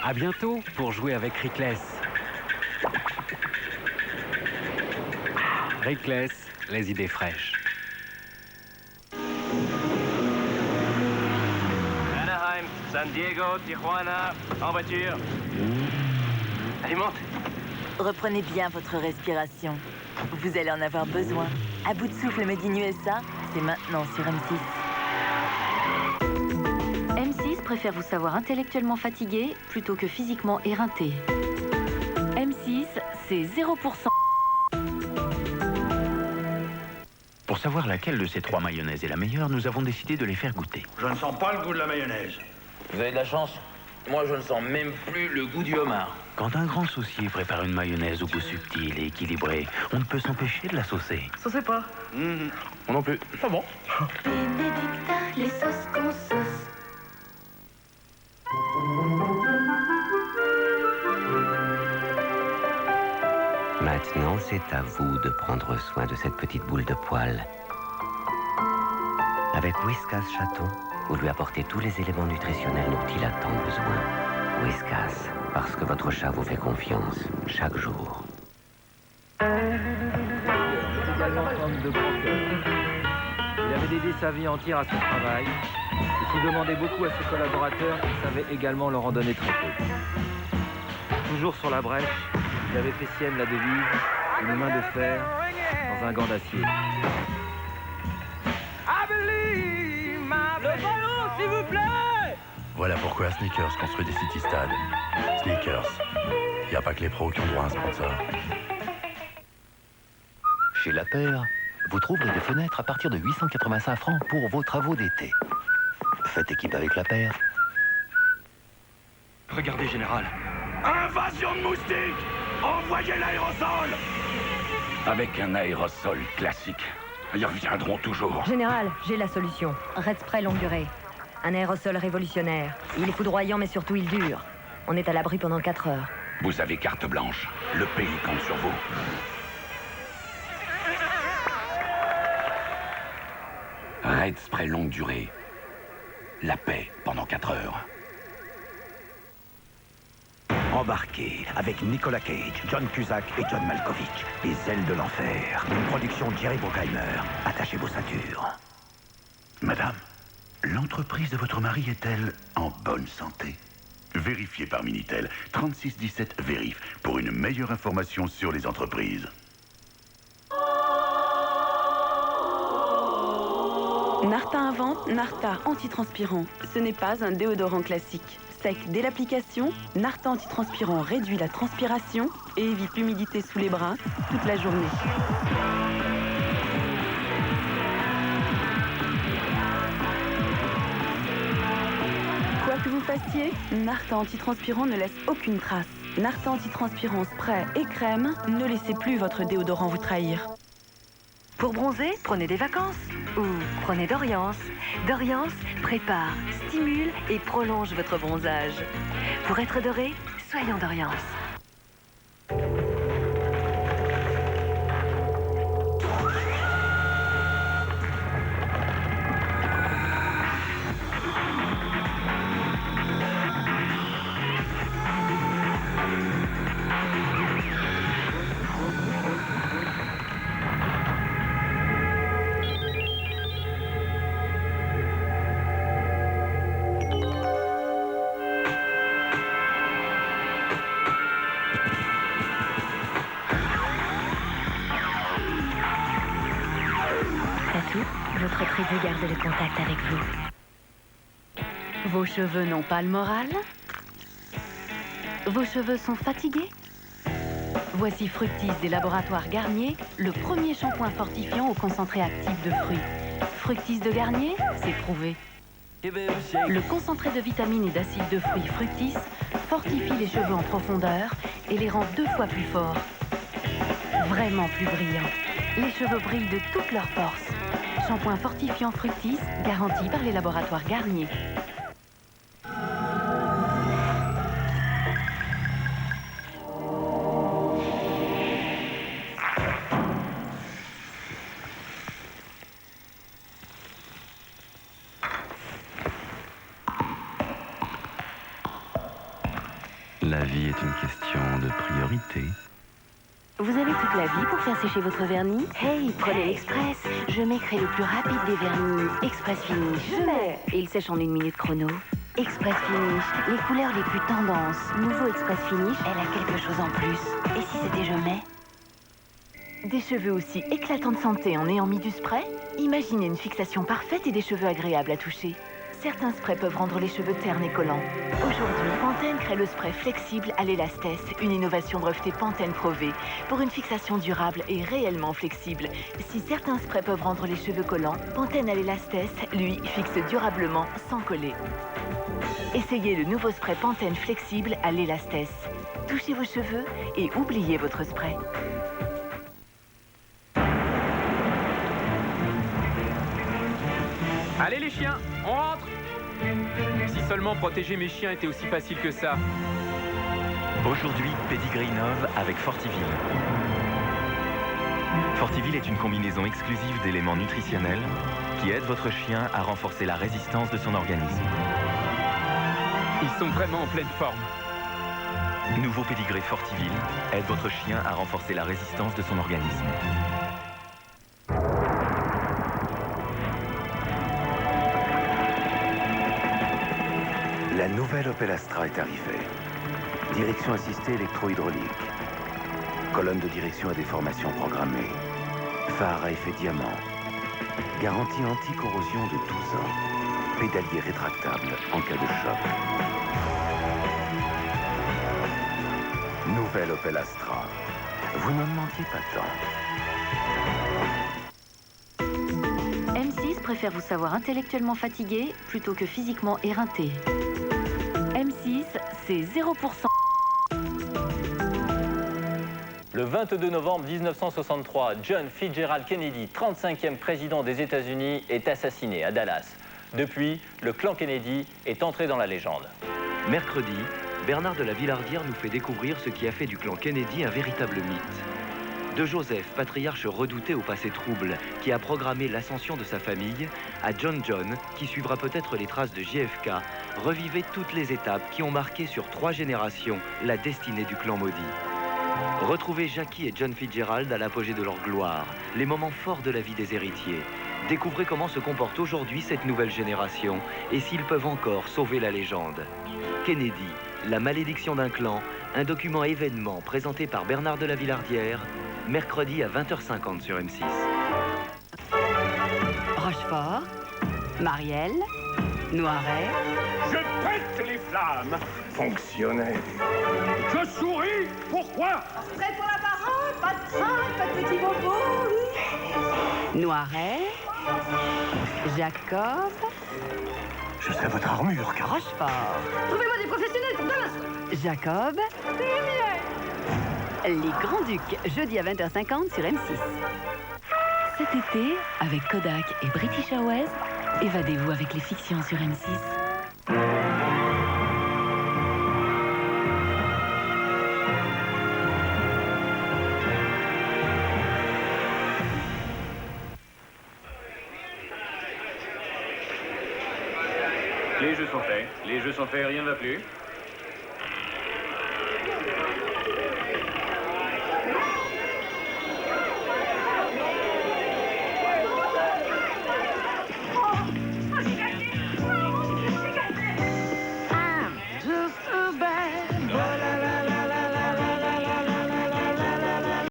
À bientôt pour jouer avec Rickless. Rickless, les idées fraîches. Anaheim, San Diego, Tijuana, en voiture. Allez, monte. Reprenez bien votre respiration. Vous allez en avoir besoin. À bout de souffle Made in USA, c'est maintenant sur M6. M6 préfère vous savoir intellectuellement fatigué plutôt que physiquement éreinté. M6, c'est 0%. Pour savoir laquelle de ces 3 mayonnaises est la meilleure, nous avons décidé de les faire goûter. Je ne sens pas le goût de la mayonnaise. Vous avez de la chance. Moi, je ne sens même plus le goût du homard. Quand un grand saucier prépare une mayonnaise au goût subtil et équilibré, on ne peut s'empêcher de la saucer. Saucez pas. Moi non plus. Ah bon? Bénédicta, les sauces qu'on sauce. Maintenant, c'est à vous de prendre soin de cette petite boule de poil. Avec Whiskas Chaton, vous lui apportez tous les éléments nutritionnels dont il a tant besoin. Whiskas, parce que votre chat vous fait confiance chaque jour. Également homme de grand cœur. Il avait dédié sa vie entière à son travail et s'il demandait beaucoup à ses collaborateurs, il savait également leur en donner très peu. Toujours sur la brèche, il avait fait sienne la devise « Une main de fer dans un gant d'acier ». Le ballon, s'il vous plaît! Voilà pourquoi Sneakers construit des city stades. Sneakers. Il n'y a pas que les pros qui ont droit à un sponsor. Chez La Paire, vous trouverez des fenêtres à partir de 885 francs pour vos travaux d'été. Faites équipe avec La Paire. Regardez, Général. Invasion de moustiques! Envoyez l'aérosol! Avec un aérosol classique, ils reviendront toujours. Général, j'ai la solution. Red Spray longue durée. Un aérosol révolutionnaire. Il est foudroyant, mais surtout il dure. On est à l'abri pendant 4 heures. Vous avez carte blanche. Le pays compte sur vous. Red Spray longue durée. La paix pendant 4 heures. Embarqué avec Nicolas Cage, John Cusack et John Malkovich. Les ailes de l'enfer. Une production de Jerry Bruckheimer. Attachez vos ceintures. Madame, l'entreprise de votre mari est-elle en bonne santé? Vérifiez par Minitel. 3617 Vérif pour une meilleure information sur les entreprises. Narta invente Narta antitranspirant. Ce n'est pas un déodorant classique. Sec dès l'application, Narta antitranspirant réduit la transpiration et évite l'humidité sous les bras toute la journée. Quoi que vous fassiez, Narta antitranspirant ne laisse aucune trace. Narta antitranspirant spray et crème, ne laissez plus votre déodorant vous trahir. Pour bronzer, prenez des vacances ou prenez Doriance. Doriance prépare, stimule et prolonge votre bronzage. Pour être doré, soyons Doriance. Votre tribu garde le contact avec vous. Vos cheveux n'ont pas le moral? Vos cheveux sont fatigués? Voici Fructis des laboratoires Garnier, le premier shampoing fortifiant au concentré actif de fruits. Fructis de Garnier, c'est prouvé. Le concentré de vitamines et d'acides de fruits Fructis fortifie les cheveux en profondeur et les rend 2 fois plus forts. Vraiment plus brillants. Les cheveux brillent de toute leur force. Shampoing fortifiant Fructis, garanti par les laboratoires Garnier. La vie est une question de priorité. Vous avez toute la vie pour faire sécher votre vernis? Hey, prenez l'Express. Je mets le plus rapide des vernis. Express Finish. Je mets. Et il sèche en 1 minute chrono. Express Finish, les couleurs les plus tendances. Nouveau Express Finish, elle a quelque chose en plus. Et si c'était je mets? Des cheveux aussi éclatants de santé en ayant mis du spray? Imaginez une fixation parfaite et des cheveux agréables à toucher. Certains sprays peuvent rendre les cheveux ternes et collants. Aujourd'hui, Pantene crée le spray flexible à l'élastèse, une innovation brevetée Pantene Pro V pour une fixation durable et réellement flexible. Si certains sprays peuvent rendre les cheveux collants, Pantene à l'élastèse, lui, fixe durablement sans coller. Essayez le nouveau spray Pantene flexible à l'élastèse. Touchez vos cheveux et oubliez votre spray. Allez les chiens, on rentre! Si seulement protéger mes chiens était aussi facile que ça. Aujourd'hui, Pedigree innove avec Fortiville. Fortiville est une combinaison exclusive d'éléments nutritionnels qui aide votre chien à renforcer la résistance de son organisme. Ils sont vraiment en pleine forme. Nouveau Pedigree Fortiville aide votre chien à renforcer la résistance de son organisme. La nouvelle Opel Astra est arrivée. Direction assistée électro-hydraulique. Colonne de direction à déformation programmée. Phare à effet diamant. Garantie anti-corrosion de 12 ans. Pédalier rétractable en cas de choc. Nouvelle Opel Astra. Vous n'en demandiez pas tant. M6 préfère vous savoir intellectuellement fatigué plutôt que physiquement éreinté. M6, c'est 0%. Le 22 novembre 1963, John Fitzgerald Kennedy, 35e président des États-Unis, est assassiné à Dallas. Depuis, le clan Kennedy est entré dans la légende. Mercredi, Bernard de la Villardière nous fait découvrir ce qui a fait du clan Kennedy un véritable mythe. De Joseph, patriarche redouté au passé trouble, qui a programmé l'ascension de sa famille, à John, qui suivra peut-être les traces de JFK, revivez toutes les étapes qui ont marqué sur 3 générations la destinée du clan maudit. Retrouvez Jackie et John Fitzgerald à l'apogée de leur gloire, les moments forts de la vie des héritiers. Découvrez comment se comporte aujourd'hui cette nouvelle génération et s'ils peuvent encore sauver la légende. Kennedy, la malédiction d'un clan, un document événement présenté par Bernard de la Villardière, mercredi à 20h50 sur M6. Rochefort, Marielle, Noiret. Je pète les flammes, fonctionnaire. Je souris, pourquoi? Prêt pour la parole, pas de crainte, pas de petit bobo. Noiret, Jacob. Je serai votre armure, car... Rochefort. Trouvez-moi des professionnels pour demain. Jacob. Les Grands-Ducs, jeudi à 20h50 sur M6. Cet été, avec Kodak et British Airways, évadez-vous avec les fictions sur M6. Les jeux sont faits, rien ne va plus.